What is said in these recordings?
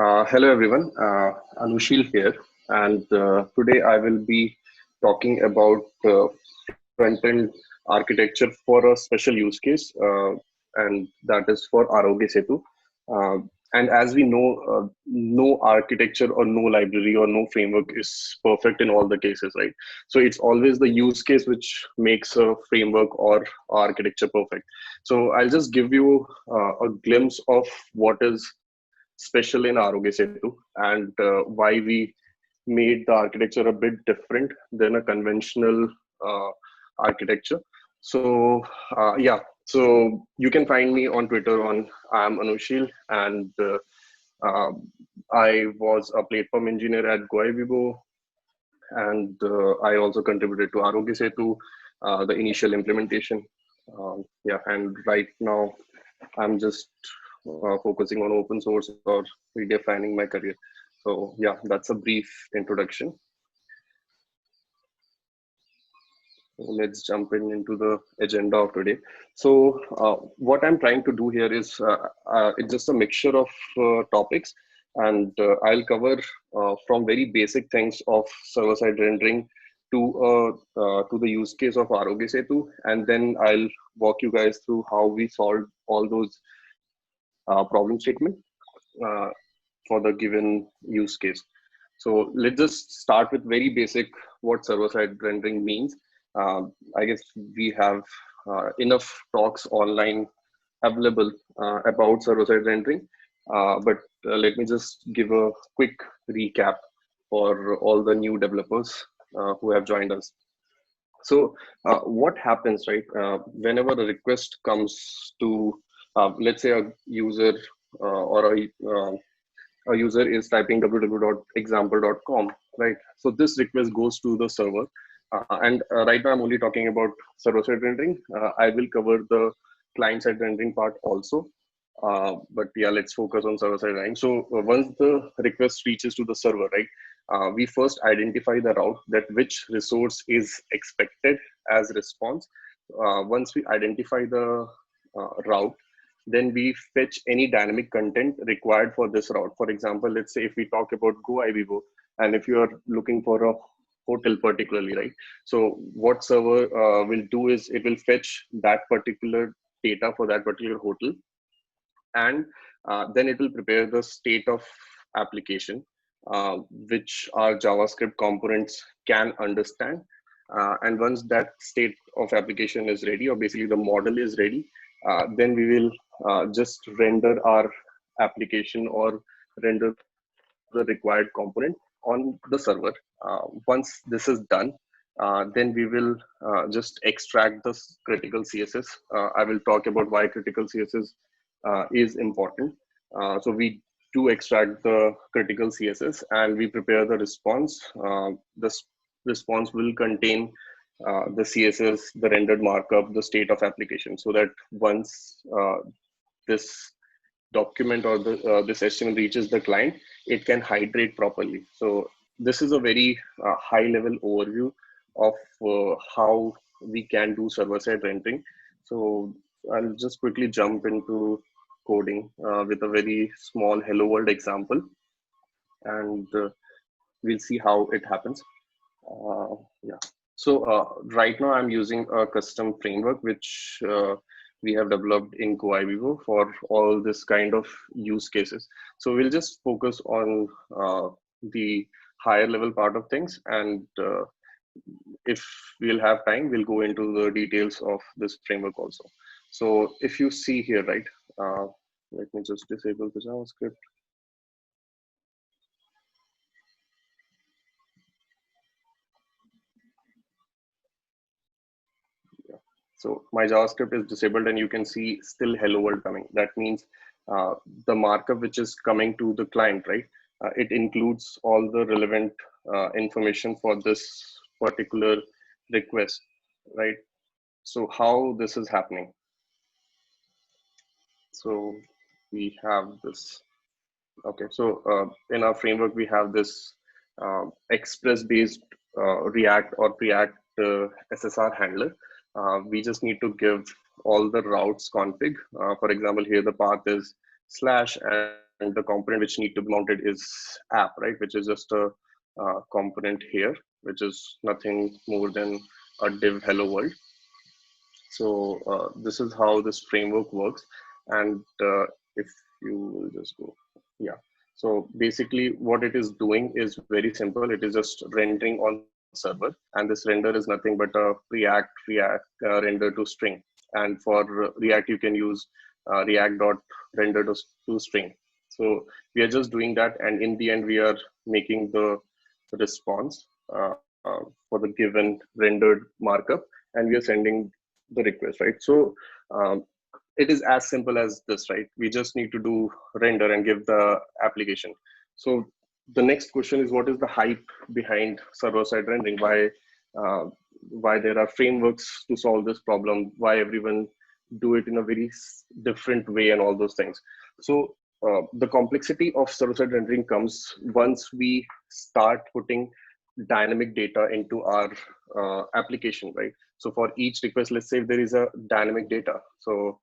Hello everyone, Anusheel here, and today I will be talking about front-end architecture for a special use case, and that is for Aarogyasetu. Uh, and as we know, no architecture or no library or no framework is perfect in all the cases, right? So it's always the use case which makes a framework or architecture perfect. So I'll just give you a glimpse of what is special in Aarogyasetu and why we made the architecture a bit different than a conventional uh, architecture. So yeah, so you can find me on Twitter on I am Anusheel, and uh, I was a platform engineer at Goibibo, and I also contributed to Aarogyasetu, the initial implementation. Yeah, and right now I'm just focusing on open source or redefining my career. So yeah, that's a brief introduction. Let's jump into the agenda of today. So what I'm trying to do here is it's just a mixture of topics, and I'll cover from very basic things of server-side rendering to the use case of Aarogyasetu, and then I'll walk you guys through how we solved all those problem statement uh, for the given use case. So let's just start with very basic what server-side rendering means. I guess we have enough talks online available about server-side rendering, but let me just give a quick recap for all the new developers who have joined us. So what happens, right? Whenever a request comes to, let's say, a user or a user is typing www.example.com, right? So this request goes to the server. And right now I'm only talking about server-side rendering. I will cover the client-side rendering part also. But yeah, let's focus on server-side rendering. So once the request reaches to the server, right, we first identify the route that which resource is expected as response. Once we identify the route, then we fetch any dynamic content required for this route. For example, let's say if we talk about GoIBibo, and if you are looking for a hotel particularly, right? So what server will do is it will fetch that particular data for that particular hotel, and then it will prepare the state of application, which our JavaScript components can understand. And once that state of application is ready, or basically the model is ready, then we will just render our application or render the required component on the server. Once this is done, then we will just extract the critical CSS. I will talk about why critical CSS is important. So we do extract the critical CSS and we prepare the response. This response will contain the CSS, the rendered markup, the state of application, so that once this document or this HTML reaches the client, it can hydrate properly. So this is a very high level overview of how we can do server-side rendering. So I'll just quickly jump into coding with a very small hello world example, and we'll see how it happens. Yeah. So right now I'm using a custom framework which we have developed in GoIBibo for all this kind of use cases. So we'll just focus on the higher level part of things, and if we'll have time, we'll go into the details of this framework also. So if you see here, right, let me just disable the JavaScript. So my JavaScript is disabled and you can see still hello world coming. That means the markup which is coming to the client, right? It includes all the relevant information for this particular request, right? So how this is happening? So we have this. Okay, so in our framework, we have this express-based React or Preact SSR handler. We just need to give all the routes config. For example, here the path is /, the component which need to be mounted is app, right, which is just a component here, which is nothing more than a div hello world. So this is how this framework works. And if you will just go, yeah. So basically what it is doing is very simple. It is just rendering on server, and this render is nothing but a React render to string. And for React, you can use React.render to string. So we are just doing that, and in the end, we are making the response for the given rendered markup, and we are sending the request, right? So it is as simple as this, right? We just need to do render and give the application. So the next question is, what is the hype behind server-side rendering? Why there are frameworks to solve this problem? Why everyone do it in a very different way and all those things? So the complexity of server-side rendering comes once we start putting dynamic data into our application, right? So for each request, let's say if there is a dynamic data, so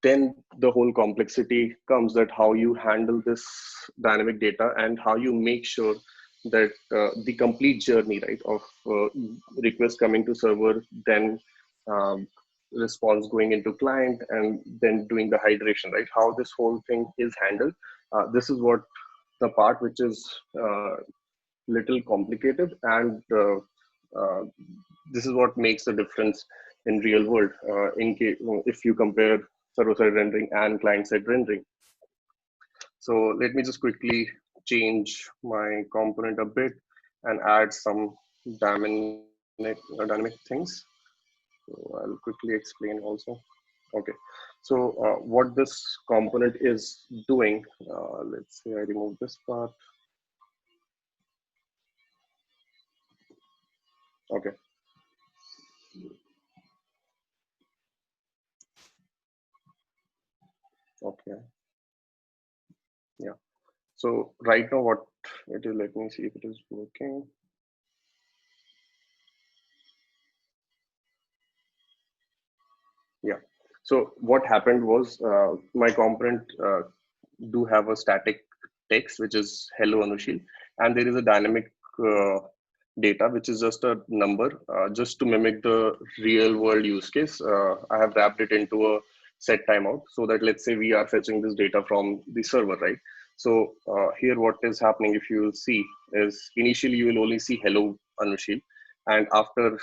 then the whole complexity comes, that how you handle this dynamic data and how you make sure that the complete journey, right, of request coming to server, then um, response going into client, and then doing the hydration, right? How this whole thing is handled. This is what the part which is little complicated, and uh, this is what makes the difference in real world in case if you compare server-side rendering and client-side rendering. So let me just quickly change my component a bit and add some dynamic things. So I'll quickly explain also. Okay, so what this component is doing, let's say I remove this part. Okay. Okay. Yeah. So right now what it is, let me see if it is working. Yeah. So what happened was my component do have a static text, which is hello Anusheel, and there is a dynamic data, which is just a number, just to mimic the real world use case. I have wrapped it into a set timeout so that, let's say we are fetching this data from the server, right? So here what is happening, if you will see, is initially you will only see hello Anusheel, and after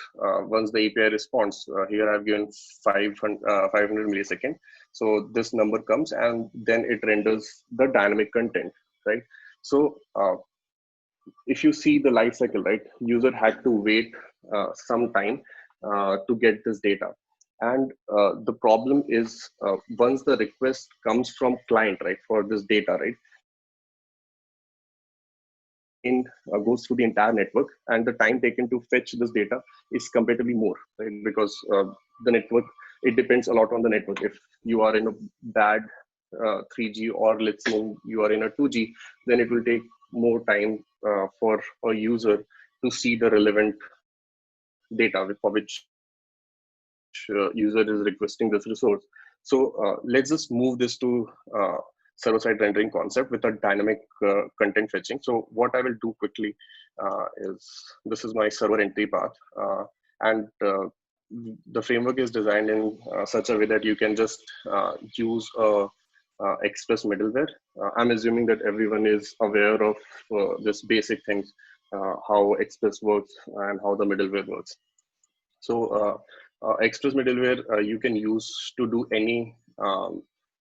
once the API responds, here I've given 500 millisecond. So this number comes and then it renders the dynamic content, right? So if you see the life cycle, right, user had to wait some time to get this data. And the problem is once the request comes from client, right, for this data, right, in goes through the entire network, and the time taken to fetch this data is comparatively more, right? Because the network, it depends a lot on the network. If you are in a bad 3G, or let's say you are in a 2G, then it will take more time for a user to see the relevant data for which user is requesting this resource. So let's just move this to server-side rendering concept with a dynamic content fetching. So what I will do quickly is, this is my server entry path, and the framework is designed in such a way that you can just use a Express middleware. I'm assuming that everyone is aware of this basic things, how Express works and how the middleware works. So Express middleware you can use to do any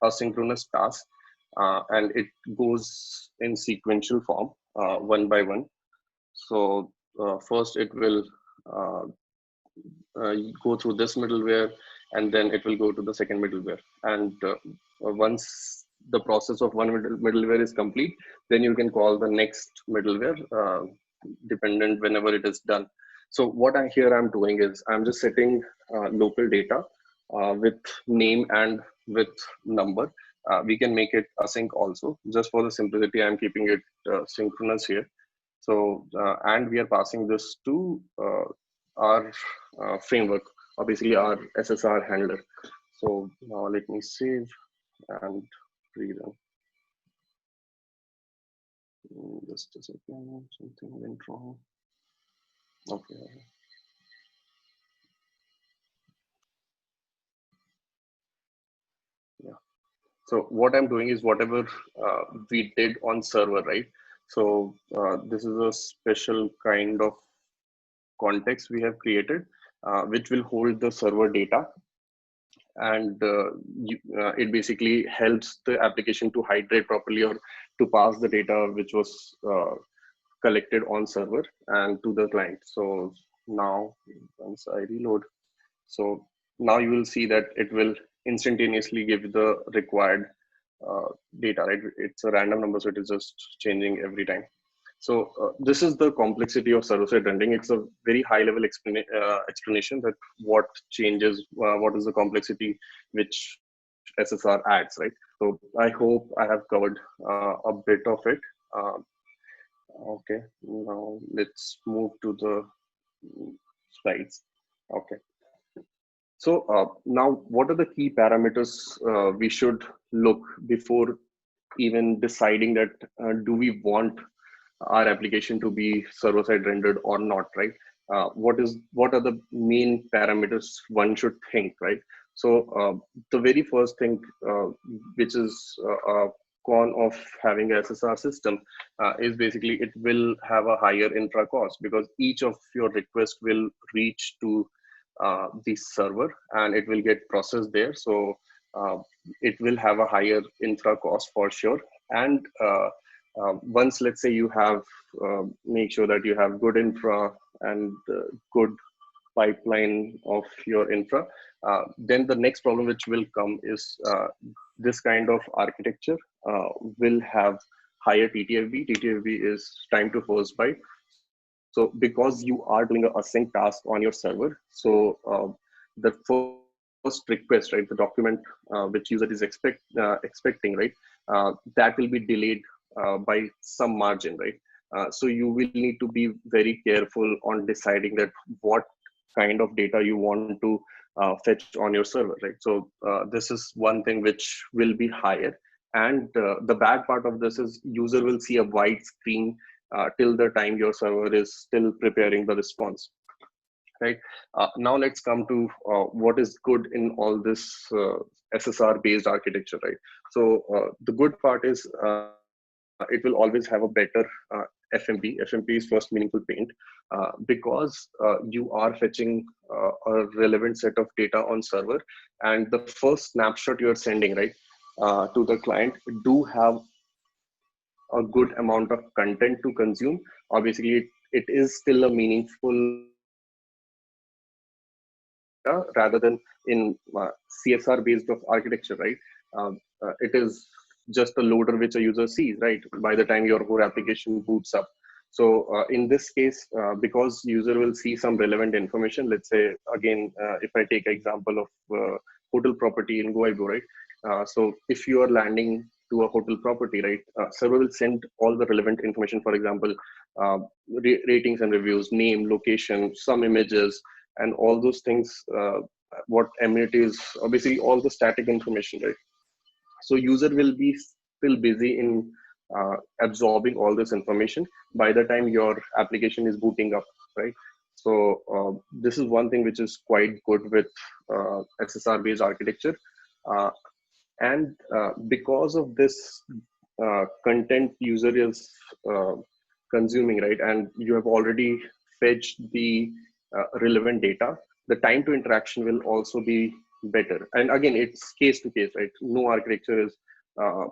asynchronous task, and it goes in sequential form, one by one. So first it will uh, go through this middleware, and then it will go to the second middleware. And once the process of one middleware is complete, then you can call the next middleware, dependent whenever it is done. So what I'm doing is I'm just setting local data with name and with number. We can make it async also. Just for the simplicity, I'm keeping it synchronous here. So, and we are passing this to our framework, or basically our SSR handler. So now let me save and rerun. Just a second, something went wrong. Okay. Yeah. So what I'm doing is whatever we did on server, right? So this is a special kind of context we have created, which will hold the server data, and it basically helps the application to hydrate properly or to pass the data which was collected on server and to the client. So now once I reload, so now you will see that it will instantaneously give the required uh, data, right? It's a random number, so it is just changing every time. So this is the complexity of server-side rendering. It's a very high-level explanation that what changes, what is the complexity which SSR adds, right? So I hope I have covered a bit of it. Uh, okay, now let's move to the slides. Okay. So now, what are the key parameters we should look before even deciding that do we want our application to be server-side rendered or not, right? What are the main parameters one should think, right? So the very first thing, which is a con of having a SSR system, is basically it will have a higher infra cost because each of your requests will reach to the server and it will get processed there. So it will have a higher infra cost for sure. And once, let's say, you have make sure that you have good infra and good pipeline of your infra, then the next problem which will come is this kind of architecture will have higher TTFB. TTFB is time to first byte. So because you are doing a async task on your server, so the first request, right, the document which user is expecting, right, that will be delayed by some margin, right? So you will need to be very careful on deciding that what kind of data you want to fetch on your server, right? So this is one thing which will be higher. And the bad part of this is user will see a white screen till the time your server is still preparing the response, right? Now let's come to what is good in all this SSR based architecture, right? So the good part is it will always have a better FMP. FMP is first meaningful paint, because you are fetching a relevant set of data on server, and the first snapshot you are sending, right, to the client do have a good amount of content to consume, or basically it is still a meaningful data rather than in CSR based of architecture, right? It is just a loader which a user sees, right, by the time your whole application boots up. So in this case, because user will see some relevant information, let's say, again, if I take example of hotel property in Goibo, right? So if you are landing to a hotel property, right, server will send all the relevant information, for example, uh, ratings and reviews, name, location, some images, and all those things, what amenities, or basically all the static information, right? So user will be still busy in absorbing all this information by the time your application is booting up, right? So this is one thing which is quite good with SSR based architecture. Uh, and because of this content user is consuming, right, and you have already fetched the relevant data, the time to interaction will also be better. And again, it's case to case, right? No architecture is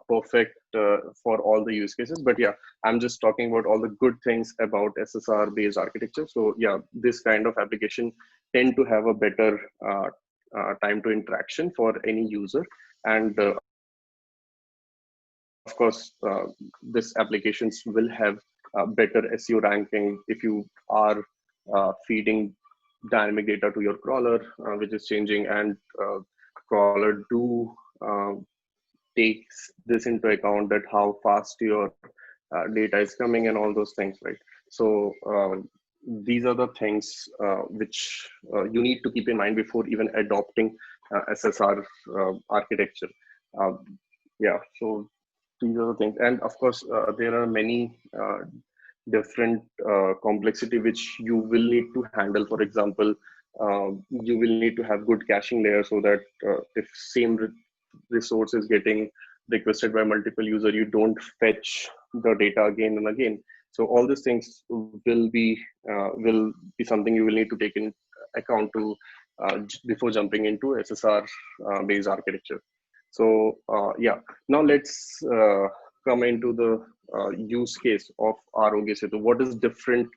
perfect for all the use cases, but yeah, I'm just talking about all the good things about SSR based architecture. So yeah, this kind of application tend to have a better time to interaction for any user. And of course, this applications will have better SEO ranking if you are feeding dynamic data to your crawler, which is changing, and crawler do takes this into account, that how fast your data is coming and all those things, right? So these are the things which you need to keep in mind before even adopting SSR architecture. Uh, yeah, so these are the things. And of course, there are many different complexity which you will need to handle. For example, you will need to have good caching layer so that if same resource is getting requested by multiple user, you don't fetch the data again and again. So all these things will be something you will need to take in account to before jumping into SSR based architecture. So yeah, now let's come into the use case of Aarogyasetu. What is different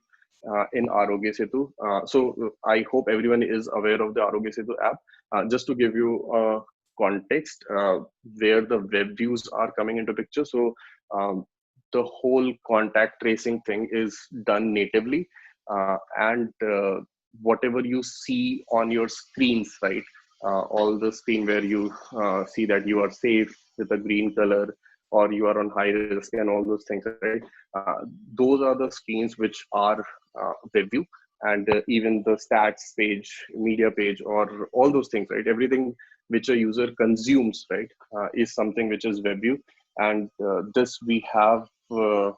in Aarogyasetu? So I hope everyone is aware of the Aarogyasetu app. Just to give you a context where the web views are coming into picture. So the whole contact tracing thing is done natively, and whatever you see on your screens, right? All the screen where you see that you are safe with a green color, or you are on high risk and all those things, right? Those are the screens which are web view, and even the stats page, media page, or all those things, right? Everything which a user consumes, right, is something which is web view. And this we have uh,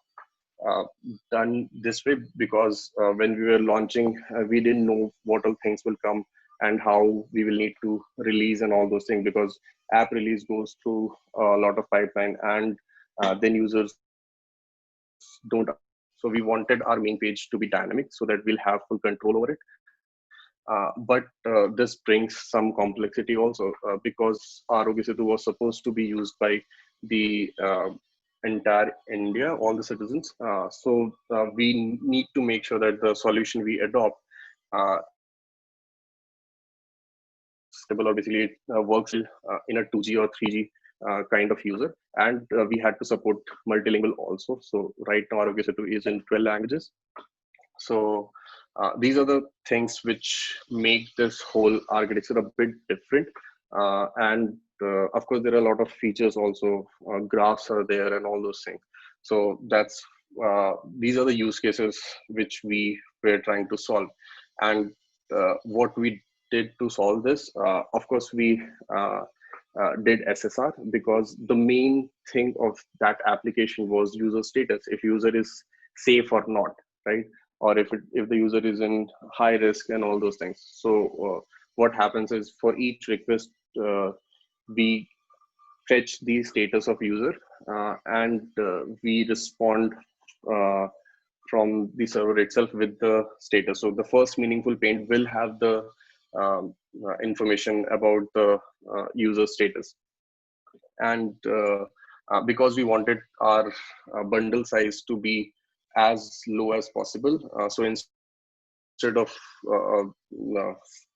done this way because when we were launching, we didn't know what all things will come and how we will need to release and all those things, because app release goes through a lot of pipeline, and then users don't. So we wanted our main page to be dynamic so that we'll have full control over it. But this brings some complexity also, because Aarogyasetu was supposed to be used by the entire India, all the citizens. So we need to make sure that the solution we adopt is stable, or basically it works well in a 2G or 3G kind of user. And we had to support multilingual also. So right now Aarogyasetu is in 12 languages. So these are the things which make this whole architecture a bit different. And of course, there are a lot of features also. Graphs are there and all those things. So these are the use cases which we were trying to solve. And what we did to solve this, of course, we did SSR, because the main thing of that application was user status, if user is safe or not, right? Or if the user is in high risk and all those things. So what happens is, for each request, we fetch the status of user, and we respond from the server itself with the status. So the first meaningful paint will have the information about the user status. And because we wanted our bundle size to be as low as possible, so instead of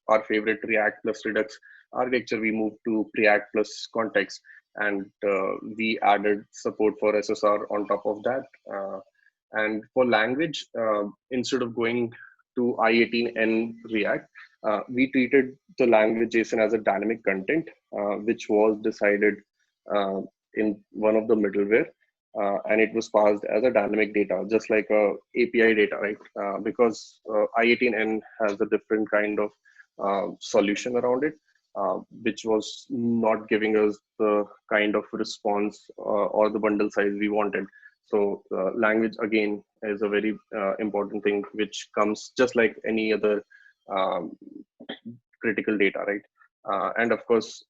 our favorite React plus Redux architecture, we moved to Preact plus context, and we added support for SSR on top of that. And for language, instead of going to I18N React, we treated the language JSON as a dynamic content, which was decided in one of the middleware, and it was passed as a dynamic data, just like a API data, right? Because I18N has a different kind of solution around it, which was not giving us the kind of response or the bundle size we wanted. So language again is a very important thing, which comes just like any other um, critical data, right? And of course,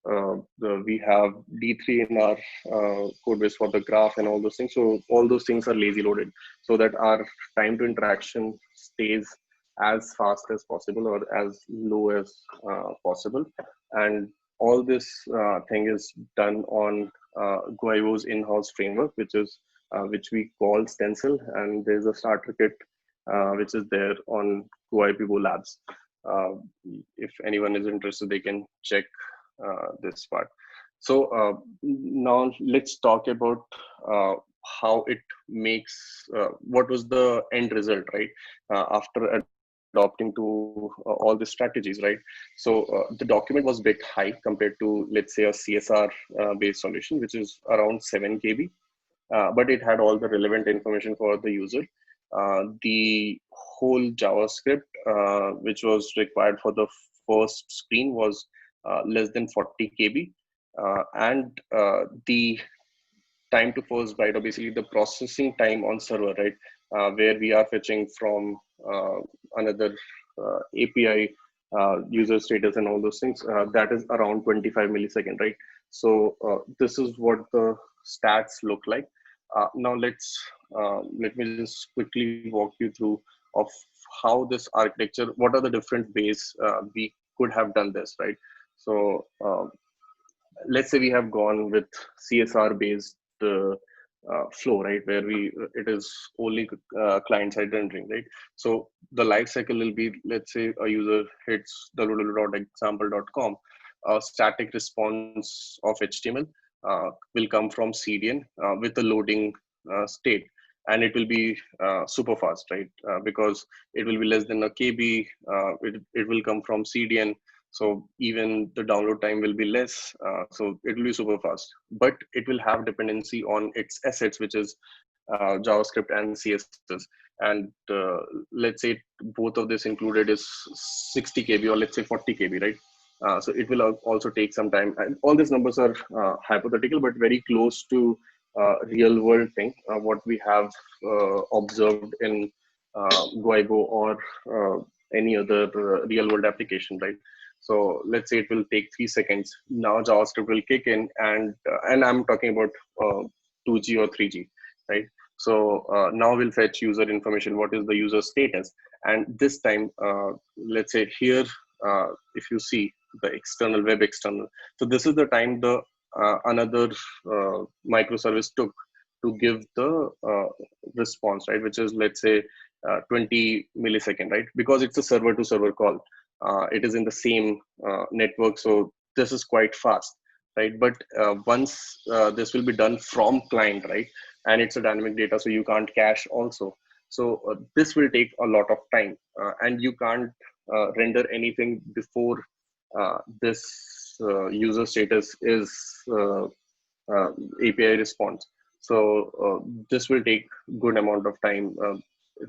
we have D3 in our code base for the graph and all those things. So all those things are lazy loaded so that our time to interaction stays as fast as possible or as low as possible. And all this thing is done on Goivo's in-house framework, which we call Stencil, and there's a starter kit which is there on Goivo Labs. If anyone is interested, they can check this part. So now let's talk about how it makes, what was the end result, right? After adopting to all the strategies, right? So the document was a bit high compared to, let's say, a CSR based solution, which is around 7 KB. But it had all the relevant information for the user. The whole JavaScript, which was required for the first screen, was less than 40 KB. And the time to first byte, or basically the processing time on server, right? Where we are fetching from another API, user status and all those things, that is around 25 millisecond, right? So this is what the stats look like. Now let me just quickly walk you through of how this architecture, what are the different ways we could have done this, right? So let's say we have gone with CSR based flow, right, where it is only client side rendering, right? So the life cycle will be, let's say a user hits www.example.com, a static response of HTML will come from CDN with a loading state, and it will be super fast, right? Because it will be less than a KB. It will come from CDN, so even the download time will be less. So it will be super fast, but it will have dependency on its assets, which is JavaScript and CSS. And let's say both of this included is 60 KB, or let's say 40 KB, right? So it will also take some time. And all these numbers are hypothetical, but very close to real world thing, what we have observed in Guaigo or any other real world application, right? So let's say it will take 3 seconds. Now JavaScript will kick in, and I'm talking about 2G or 3G, right? So now we'll fetch user information. What is the user status? And this time, let's say here, if you see the external web external. So this is the time the another microservice took to give the response, right? Which is, let's say 20 millisecond, right? Because it's a server to server call. It is in the same network, so this is quite fast, right? But once this will be done from client, right, and it's a dynamic data, so you can't cache also. So this will take a lot of time, and you can't render anything before this user status is API response. So this will take good amount of time.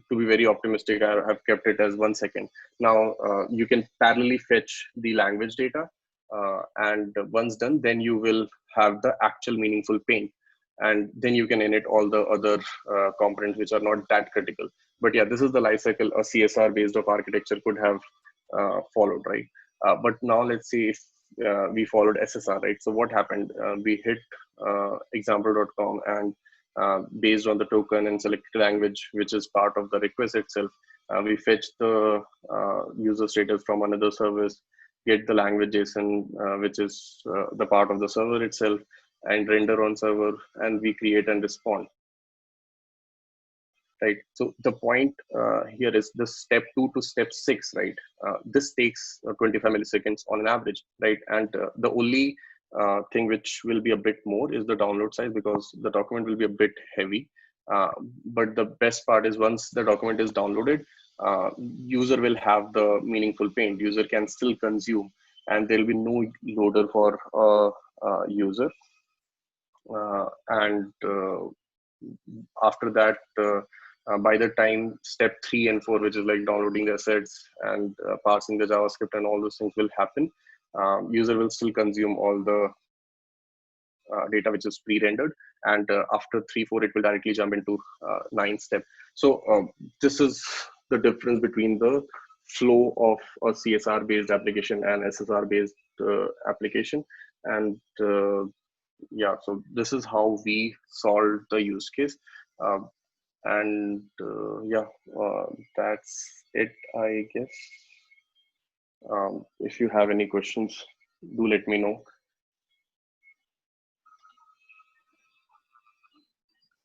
To be very optimistic, I have kept it as 1 second. Now you can parallelly fetch the language data, and once done, then you will have the actual meaningful paint, and then you can init all the other components which are not that critical. But yeah, this is the life cycle a CSR based of architecture could have followed, right? But now let's see if we followed SSR, right? So what happened? We hit example.com, and based on the token and selected language, which is part of the request itself, we fetch the user status from another service, get the language JSON, which is the part of the server itself, and render on server, and we create and respond. Right. So the point here is the step 2 to step 6, right? This takes 25 milliseconds on an average, right? And the only thing which will be a bit more is the download size, because the document will be a bit heavy. But the best part is once the document is downloaded, user will have the meaningful paint. User can still consume, and there will be no loader for user. And after that, by the time step 3 and 4, which is like downloading the assets and parsing the JavaScript and all those things will happen, user will still consume all the data which is pre-rendered, and after 3 4 it will directly jump into 9 step. So this is the difference between the flow of a CSR based application and SSR based application. And yeah, so this is how we solved the use case. And yeah, that's it, I guess. If you have any questions, do let me know.